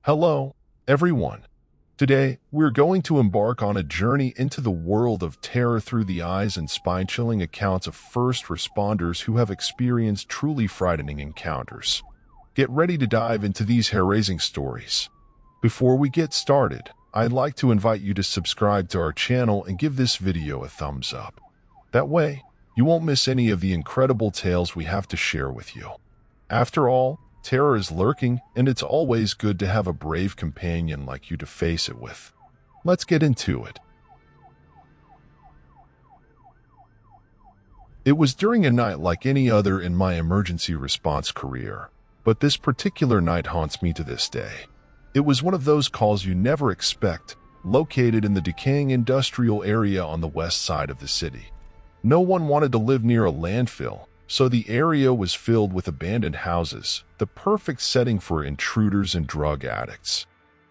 Hello, everyone. Today, we're going to embark on a journey into the world of terror through the eyes and spine-chilling accounts of first responders who have experienced truly frightening encounters. Get ready to dive into these hair-raising stories. Before we get started, I'd like to invite you to subscribe to our channel and give this video a thumbs up. That way, you won't miss any of the incredible tales we have to share with you. After all, terror is lurking, and it's always good to have a brave companion like you to face it with. Let's get into it. It was during a night like any other in my emergency response career, but this particular night haunts me to this day. It was one of those calls you never expect, located in the decaying industrial area on the west side of the city. No one wanted to live near a landfill, so the area was filled with abandoned houses, the perfect setting for intruders and drug addicts.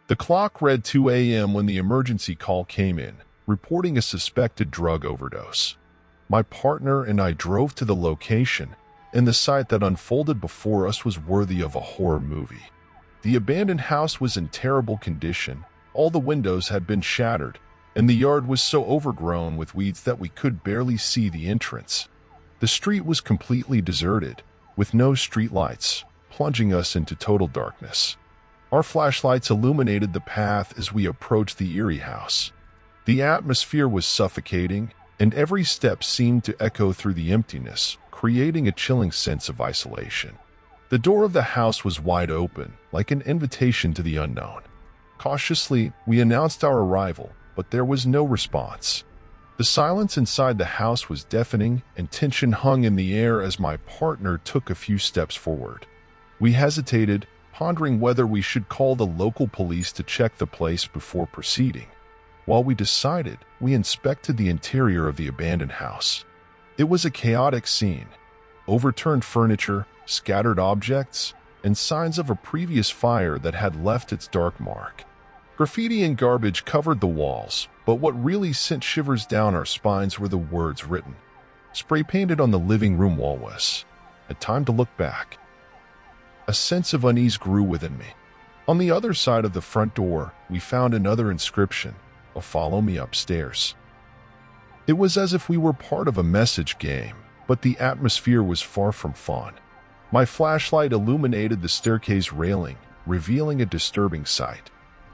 The clock read 2 a.m. when the emergency call came in, reporting a suspected drug overdose. My partner and I drove to the location, and the sight that unfolded before us was worthy of a horror movie. The abandoned house was in terrible condition, all the windows had been shattered, and the yard was so overgrown with weeds that we could barely see the entrance. The street was completely deserted, with no streetlights, plunging us into total darkness. Our flashlights illuminated the path as we approached the eerie house. The atmosphere was suffocating, and every step seemed to echo through the emptiness, creating a chilling sense of isolation. The door of the house was wide open, like an invitation to the unknown. Cautiously, we announced our arrival, but there was no response. The silence inside the house was deafening, and tension hung in the air as my partner took a few steps forward. We hesitated, pondering whether we should call the local police to check the place before proceeding. While we decided, we inspected the interior of the abandoned house. It was a chaotic scene. Overturned furniture, scattered objects, and signs of a previous fire that had left its dark mark. Graffiti and garbage covered the walls, but what really sent shivers down our spines were the words written, spray-painted on the living room wall was, "A time to look back." A sense of unease grew within me. On the other side of the front door, we found another inscription, a "Follow me upstairs." It was as if we were part of a message game, but the atmosphere was far from fun. My flashlight illuminated the staircase railing, revealing a disturbing sight.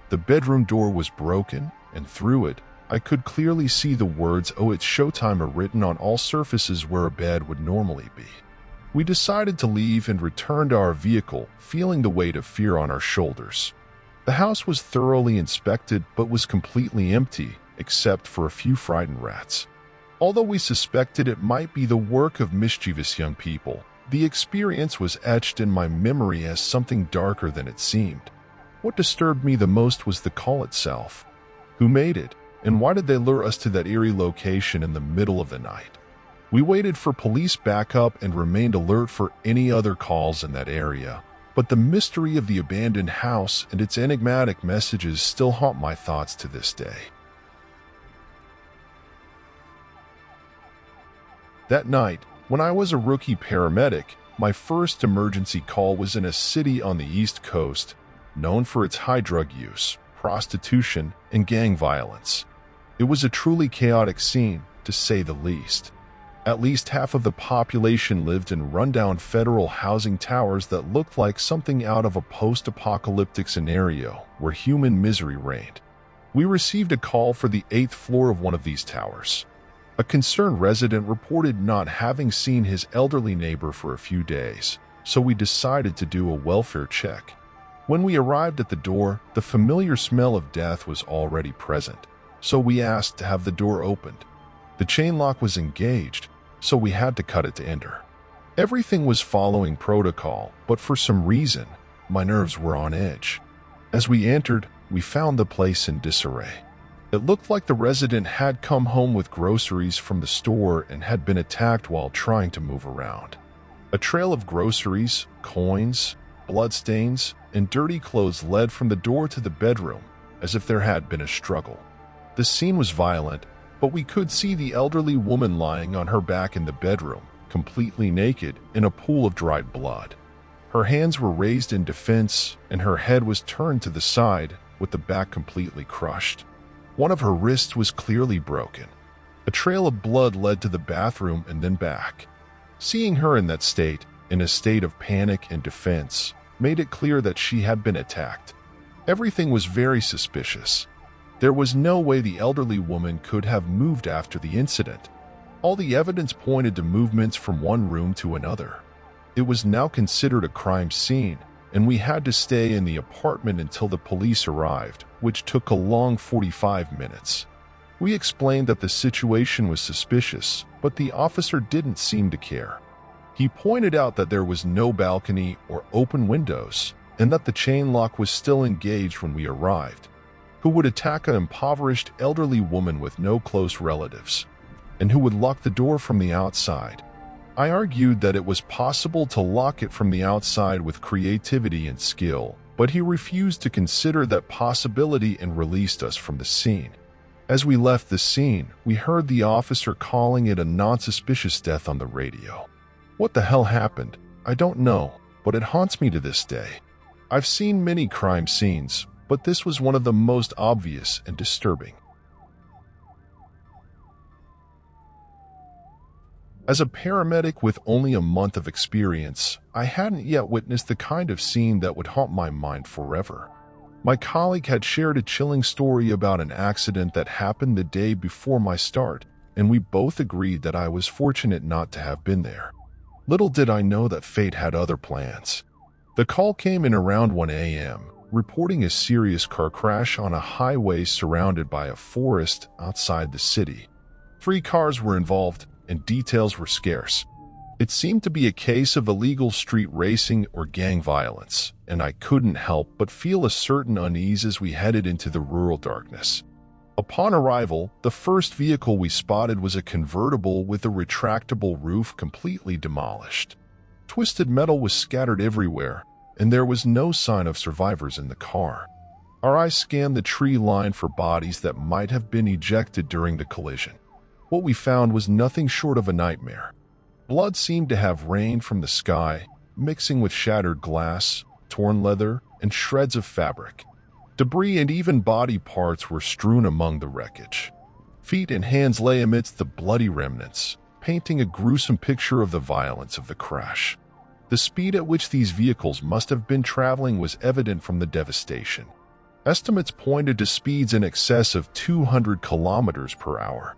The bedroom door was broken, and through it, I could clearly see the words "Oh, it's showtime" written on all surfaces where a bed would normally be. We decided to leave and return to our vehicle, feeling the weight of fear on our shoulders. The house was thoroughly inspected but was completely empty, except for a few frightened rats. Although we suspected it might be the work of mischievous young people, the experience was etched in my memory as something darker than it seemed. What disturbed me the most was the call itself. Who made it, and why did they lure us to that eerie location in the middle of the night? We waited for police backup and remained alert for any other calls in that area, but the mystery of the abandoned house and its enigmatic messages still haunt my thoughts to this day. That night, when I was a rookie paramedic, my first emergency call was in a city on the East Coast, known for its high drug use, prostitution, and gang violence. It was a truly chaotic scene, to say the least. At least half of the population lived in rundown federal housing towers that looked like something out of a post-apocalyptic scenario where human misery reigned. We received a call for the 8th floor of one of these towers. A concerned resident reported not having seen his elderly neighbor for a few days, so we decided to do a welfare check. When we arrived at the door, the familiar smell of death was already present, so we asked to have the door opened. The chain lock was engaged, so we had to cut it to enter. Everything was following protocol, but for some reason, my nerves were on edge. As we entered, we found the place in disarray. It looked like the resident had come home with groceries from the store and had been attacked while trying to move around. A trail of groceries, coins, bloodstains, and dirty clothes led from the door to the bedroom, as if there had been a struggle. The scene was violent, but we could see the elderly woman lying on her back in the bedroom, completely naked, in a pool of dried blood. Her hands were raised in defense, and her head was turned to the side, with the back completely crushed. One of her wrists was clearly broken. A trail of blood led to the bathroom and then back. Seeing her in that state, in a state of panic and defense, made it clear that she had been attacked. Everything was very suspicious. There was no way the elderly woman could have moved after the incident. All the evidence pointed to movements from one room to another. It was now considered a crime scene, and we had to stay in the apartment until the police arrived, which took a long 45 minutes. We explained that the situation was suspicious, but the officer didn't seem to care. He pointed out that there was no balcony or open windows, and that the chain lock was still engaged when we arrived. Who would attack an impoverished elderly woman with no close relatives, and who would lock the door from the outside? I argued that it was possible to lock it from the outside with creativity and skill, but he refused to consider that possibility and released us from the scene. As we left the scene, we heard the officer calling it a non-suspicious death on the radio. What the hell happened? I don't know, but it haunts me to this day. I've seen many crime scenes, but this was one of the most obvious and disturbing. As a paramedic with only a month of experience, I hadn't yet witnessed the kind of scene that would haunt my mind forever. My colleague had shared a chilling story about an accident that happened the day before my start, and we both agreed that I was fortunate not to have been there. Little did I know that fate had other plans. The call came in around 1 a.m., reporting a serious car crash on a highway surrounded by a forest outside the city. 3 cars were involved, and details were scarce. It seemed to be a case of illegal street racing or gang violence, and I couldn't help but feel a certain unease as we headed into the rural darkness. Upon arrival, the first vehicle we spotted was a convertible with a retractable roof completely demolished. Twisted metal was scattered everywhere, and there was no sign of survivors in the car. Our eyes scanned the tree line for bodies that might have been ejected during the collision. What we found was nothing short of a nightmare. Blood seemed to have rained from the sky, mixing with shattered glass, torn leather, and shreds of fabric. Debris and even body parts were strewn among the wreckage. Feet and hands lay amidst the bloody remnants, painting a gruesome picture of the violence of the crash. The speed at which these vehicles must have been traveling was evident from the devastation. Estimates pointed to speeds in excess of 200 kilometers per hour.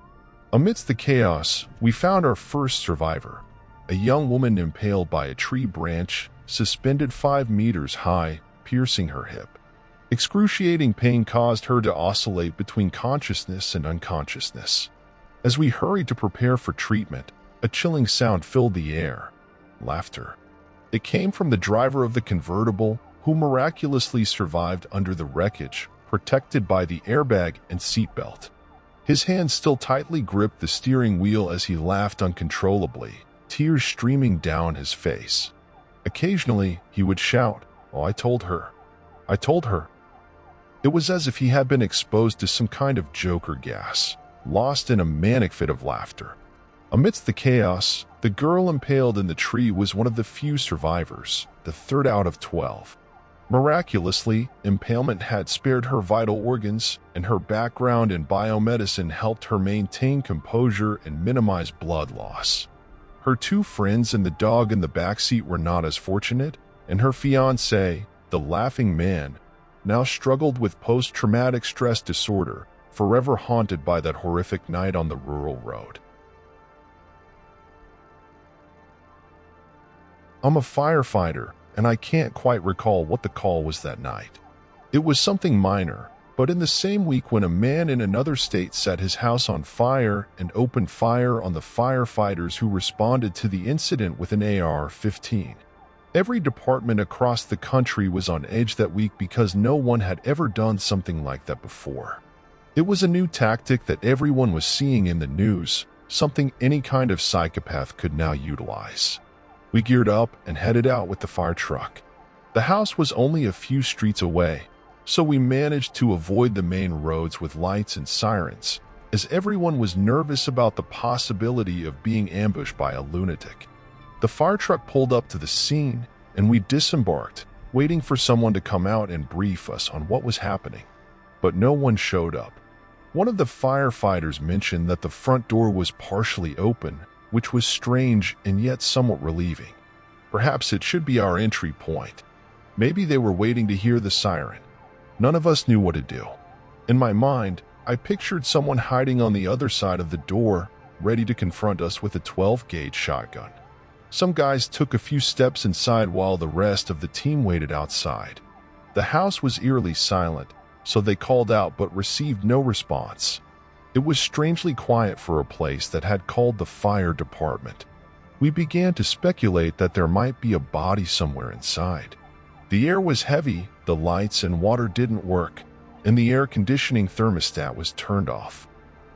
Amidst the chaos, we found our first survivor, a young woman impaled by a tree branch, suspended 5 meters high, piercing her hip. Excruciating pain caused her to oscillate between consciousness and unconsciousness. As we hurried to prepare for treatment, a chilling sound filled the air: laughter. It came from the driver of the convertible, who miraculously survived under the wreckage, protected by the airbag and seatbelt. His hand still tightly gripped the steering wheel as he laughed uncontrollably, tears streaming down his face. Occasionally, he would shout, "Oh, I told her. I told her." It was as if he had been exposed to some kind of Joker gas, lost in a manic fit of laughter. Amidst the chaos, the girl impaled in the tree was one of the few survivors, the 3rd out of 12. Miraculously, impalement had spared her vital organs, and her background in biomedicine helped her maintain composure and minimize blood loss. Her 2 friends and the dog in the backseat were not as fortunate, and her fiancé, the laughing man, now struggled with post-traumatic stress disorder, forever haunted by that horrific night on the rural road. I'm a firefighter, and I can't quite recall what the call was that night. It was something minor, but in the same week when a man in another state set his house on fire and opened fire on the firefighters who responded to the incident with an AR-15. Every department across the country was on edge that week because no one had ever done something like that before. It was a new tactic that everyone was seeing in the news, something any kind of psychopath could now utilize. We geared up and headed out with the fire truck. The house was only a few streets away, so we managed to avoid the main roads with lights and sirens, as everyone was nervous about the possibility of being ambushed by a lunatic. The fire truck pulled up to the scene, and we disembarked, waiting for someone to come out and brief us on what was happening. But no one showed up. One of the firefighters mentioned that the front door was partially open, which was strange and yet somewhat relieving. Perhaps it should be our entry point. Maybe they were waiting to hear the siren. None of us knew what to do. In my mind, I pictured someone hiding on the other side of the door, ready to confront us with a 12-gauge shotgun. Some guys took a few steps inside while the rest of the team waited outside. The house was eerily silent, so they called out but received no response. It was strangely quiet for a place that had called the fire department. We began to speculate that there might be a body somewhere inside. The air was heavy, the lights and water didn't work, and the air conditioning thermostat was turned off.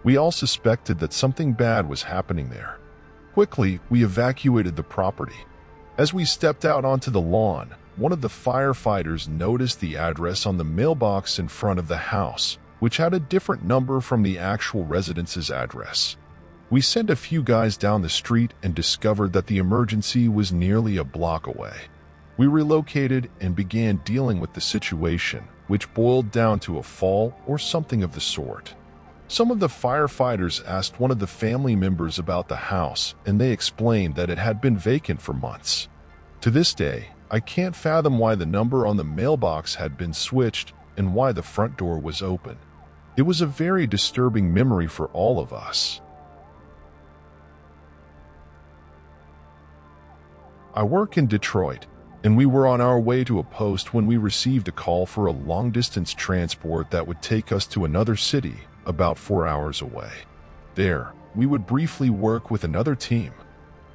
We all suspected that something bad was happening there. Quickly, we evacuated the property. As we stepped out onto the lawn, one of the firefighters noticed the address on the mailbox in front of the house, which had a different number from the actual residence's address. We sent a few guys down the street and discovered that the emergency was nearly a block away. We relocated and began dealing with the situation, which boiled down to a fall or something of the sort. Some of the firefighters asked one of the family members about the house, and they explained that it had been vacant for months. To this day, I can't fathom why the number on the mailbox had been switched and why the front door was open. It was a very disturbing memory for all of us. I work in Detroit, and we were on our way to a post when we received a call for a long-distance transport that would take us to another city about 4 hours away. There, we would briefly work with another team.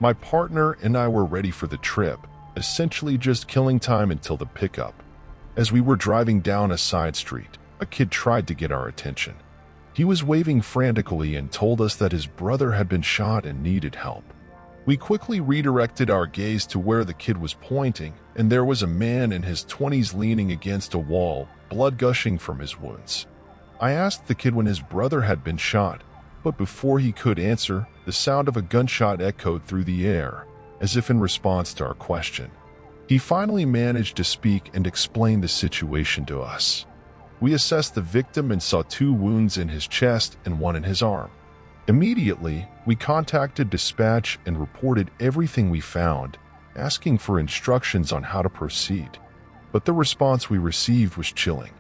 My partner and I were ready for the trip, essentially just killing time until the pickup. As we were driving down a side street, a kid tried to get our attention. He was waving frantically and told us that his brother had been shot and needed help. We quickly redirected our gaze to where the kid was pointing, and there was a man in his 20s leaning against a wall, blood gushing from his wounds. I asked the kid when his brother had been shot, but before he could answer, the sound of a gunshot echoed through the air, as if in response to our question. He finally managed to speak and explain the situation to us. We assessed the victim and saw 2 wounds in his chest and 1 in his arm. Immediately, we contacted dispatch and reported everything we found, asking for instructions on how to proceed. But the response we received was chilling.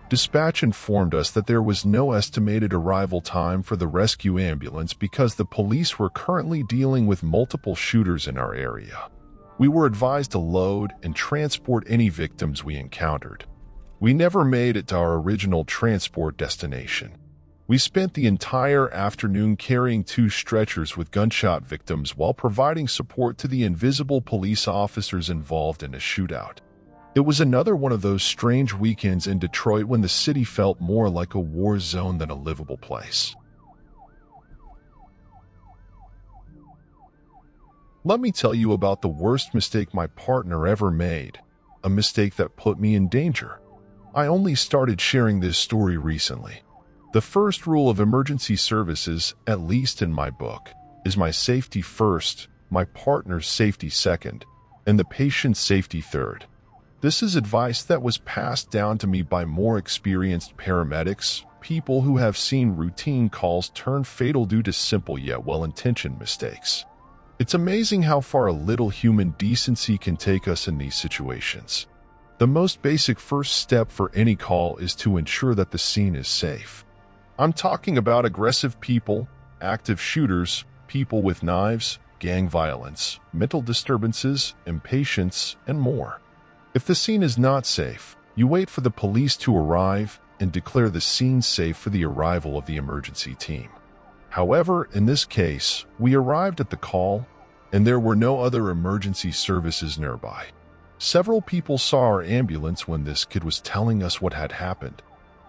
Dispatch informed us that there was no estimated arrival time for the rescue ambulance because the police were currently dealing with multiple shooters in our area. We were advised to load and transport any victims we encountered. We never made it to our original transport destination. We spent the entire afternoon carrying 2 stretchers with gunshot victims while providing support to the invisible police officers involved in a shootout. It was another one of those strange weekends in Detroit when the city felt more like a war zone than a livable place. Let me tell you about the worst mistake my partner ever made, a mistake that put me in danger. I only started sharing this story recently. The first rule of emergency services, at least in my book, is my safety first, my partner's safety second, and the patient's safety third. This is advice that was passed down to me by more experienced paramedics, people who have seen routine calls turn fatal due to simple yet well-intentioned mistakes. It's amazing how far a little human decency can take us in these situations. The most basic first step for any call is to ensure that the scene is safe. I'm talking about aggressive people, active shooters, people with knives, gang violence, mental disturbances, impatience, and more. If the scene is not safe, you wait for the police to arrive and declare the scene safe for the arrival of the emergency team. However, in this case, we arrived at the call, and there were no other emergency services nearby. Several people saw our ambulance when this kid was telling us what had happened.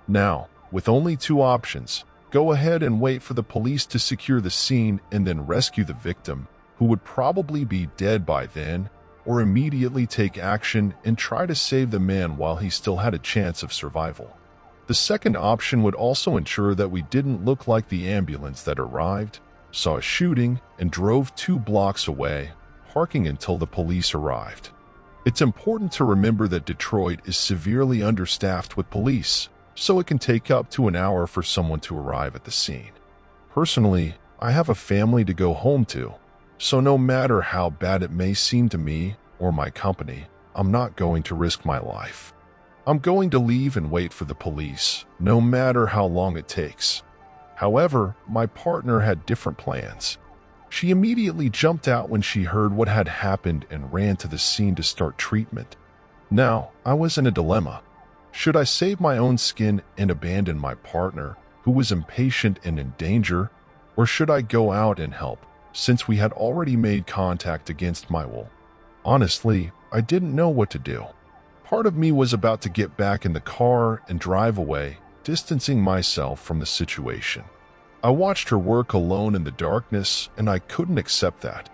Now, with only 2 options, go ahead and wait for the police to secure the scene and then rescue the victim, who would probably be dead by then, or immediately take action and try to save the man while he still had a chance of survival. The second option would also ensure that we didn't look like the ambulance that arrived, saw a shooting, and drove 2 blocks away, parking until the police arrived. It's important to remember that Detroit is severely understaffed with police, so it can take up to an hour for someone to arrive at the scene. Personally, I have a family to go home to, so no matter how bad it may seem to me or my company, I'm not going to risk my life. I'm going to leave and wait for the police, no matter how long it takes. However, my partner had different plans. She immediately jumped out when she heard what had happened and ran to the scene to start treatment. Now, I was in a dilemma. Should I save my own skin and abandon my partner, who was impatient and in danger, or should I go out and help, since we had already made contact against my will? Honestly, I didn't know what to do. Part of me was about to get back in the car and drive away, distancing myself from the situation. I watched her work alone in the darkness, and I couldn't accept that.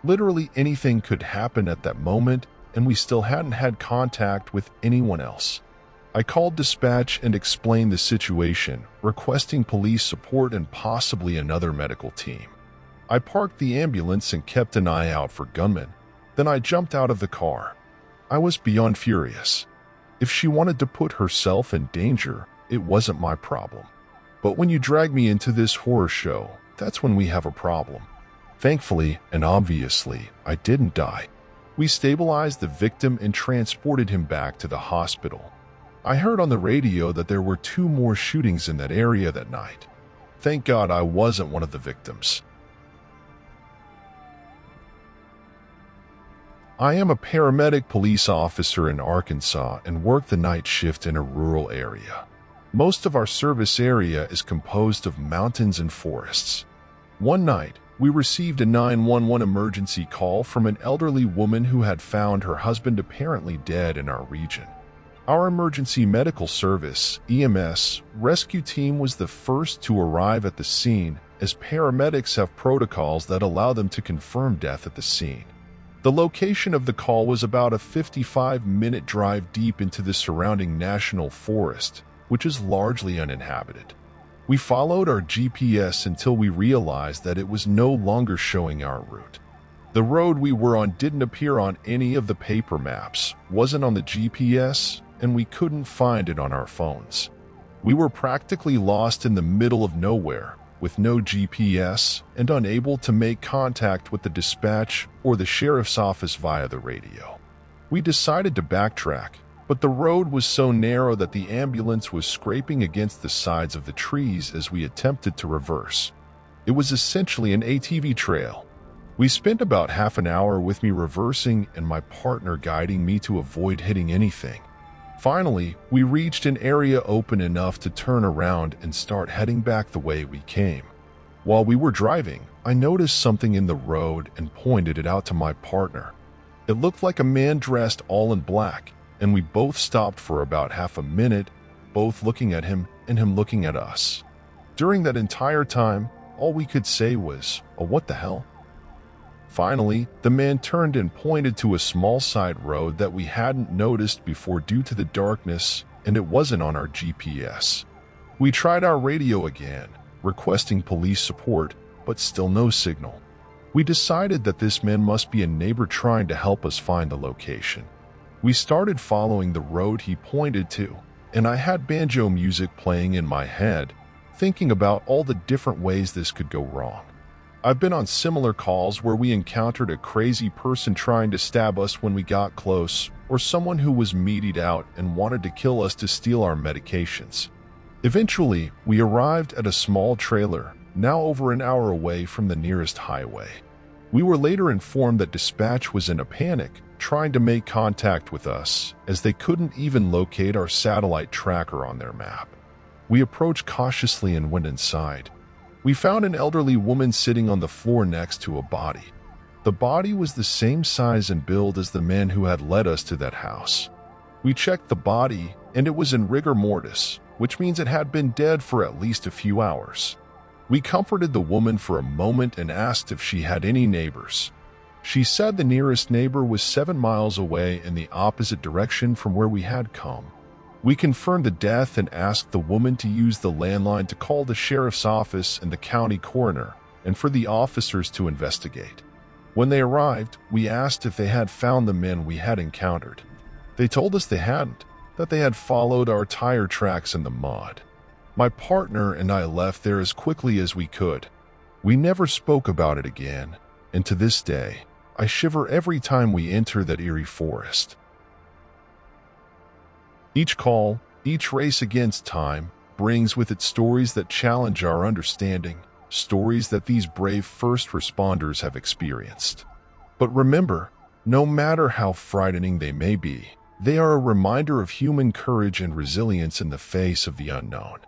Literally anything could happen at that moment, and we still hadn't had contact with anyone else. I called dispatch and explained the situation, requesting police support and possibly another medical team. I parked the ambulance and kept an eye out for gunmen. Then I jumped out of the car. I was beyond furious. If she wanted to put herself in danger, it wasn't my problem. But when you drag me into this horror show, that's when we have a problem. Thankfully, and obviously, I didn't die. We stabilized the victim and transported him back to the hospital. I heard on the radio that there were 2 more shootings in that area that night. Thank God I wasn't one of the victims. I am a paramedic police officer in Arkansas and work the night shift in a rural area. Most of our service area is composed of mountains and forests. One night, we received a 911 emergency call from an elderly woman who had found her husband apparently dead in our region. Our emergency medical service, EMS, rescue team was the first to arrive at the scene, as paramedics have protocols that allow them to confirm death at the scene. The location of the call was about a 55-minute drive deep into the surrounding national forest, which is largely uninhabited. We followed our GPS until we realized that it was no longer showing our route. The road we were on didn't appear on any of the paper maps, wasn't on the GPS, and we couldn't find it on our phones. We were practically lost in the middle of nowhere, with no GPS and unable to make contact with the dispatch or the sheriff's office via the radio. We decided to backtrack, but the road was so narrow that the ambulance was scraping against the sides of the trees as we attempted to reverse. It was essentially an ATV trail. We spent about half an hour with me reversing and my partner guiding me to avoid hitting anything. Finally, we reached an area open enough to turn around and start heading back the way we came. While we were driving, I noticed something in the road and pointed it out to my partner. It looked like a man dressed all in black, and we both stopped for about half a minute, both looking at him and him looking at us. During that entire time, all we could say was, "Oh, what the hell?" Finally, the man turned and pointed to a small side road that we hadn't noticed before due to the darkness, and it wasn't on our GPS. We tried our radio again, requesting police support, but still no signal. We decided that this man must be a neighbor trying to help us find the location. We started following the road he pointed to, and I had banjo music playing in my head, thinking about all the different ways this could go wrong. I've been on similar calls where we encountered a crazy person trying to stab us when we got close, or someone who was meatied out and wanted to kill us to steal our medications. Eventually, we arrived at a small trailer, now over an hour away from the nearest highway. We were later informed that dispatch was in a panic, trying to make contact with us, as they couldn't even locate our satellite tracker on their map. We approached cautiously and went inside. We found an elderly woman sitting on the floor next to a body. The body was the same size and build as the man who had led us to that house. We checked the body, and it was in rigor mortis, which means it had been dead for at least a few hours. We comforted the woman for a moment and asked if she had any neighbors. She said the nearest neighbor was 7 miles away in the opposite direction from where we had come. We confirmed the death and asked the woman to use the landline to call the sheriff's office and the county coroner, and for the officers to investigate. When they arrived, we asked if they had found the men we had encountered. They told us they hadn't, that they had followed our tire tracks in the mud. My partner and I left there as quickly as we could. We never spoke about it again, and to this day, I shiver every time we enter that eerie forest. Each call, each race against time, brings with it stories that challenge our understanding, stories that these brave first responders have experienced. But remember, no matter how frightening they may be, they are a reminder of human courage and resilience in the face of the unknown.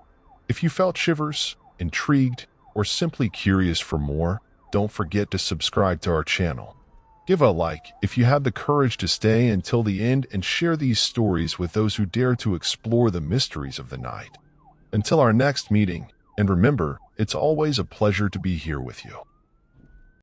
If you felt shivers, intrigued, or simply curious for more, don't forget to subscribe to our channel. Give a like if you had the courage to stay until the end and share these stories with those who dare to explore the mysteries of the night. Until our next meeting, and remember, it's always a pleasure to be here with you.